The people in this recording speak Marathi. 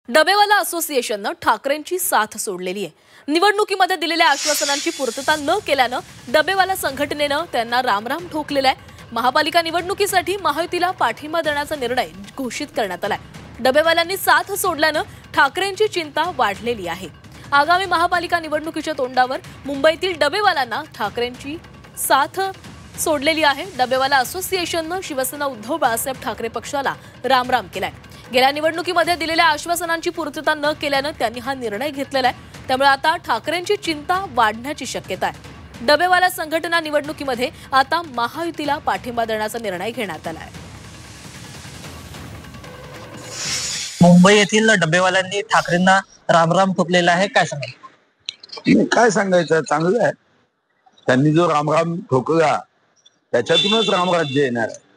डबेवाला असोसिएशननं ठाकरेंची साथ सोडलेली आहे। निवडणुकीमध्ये दिलेल्या आश्वासनांची पूर्तता न केल्यानं डबेवाला संघटनेनं त्यांना रामराम ठोकलेला आहे। महापालिका निवडणुकीसाठी महायुतीला पाठिंबा देण्याचा निर्णय घोषित करण्यात आलाय। डबेवाल्यांनी साथ सोडल्यानं ठाकरेंची चिंता वाढलेली आहे। आगामी महापालिका निवडणुकीच्या तोंडावर मुंबईतील डबेवाल्यांना ठाकरेंची साथ सोडलेली आहे। डबेवाला असोसिएशननं शिवसेना उद्धव बाळासाहेब ठाकरे पक्षाला रामराम केलाय। गेल्या निवडणुकीमध्ये दिलेल्या आश्वासनांची पूर्तता न केल्यानं त्यांनी हा निर्णय घेतलेला आहे। त्यामुळे आता ठाकरेंची चिंता वाढण्याची शक्यता आहे। डबेवाला संघटना निवडणुकीमध्ये आता महायुतीला पाठिंबा देण्याचा निर्णय घेण्यात आला आहे। मुंबई येथील डबेवाल्यांनी ठाकरेंना रामराम ठोकलेला आहे, काय सांगाल? काय सांगायचं, चांगलं आहे। त्यांनी जो रामराम ठोकला त्याच्यातूनच रामराज्य येणार आहे।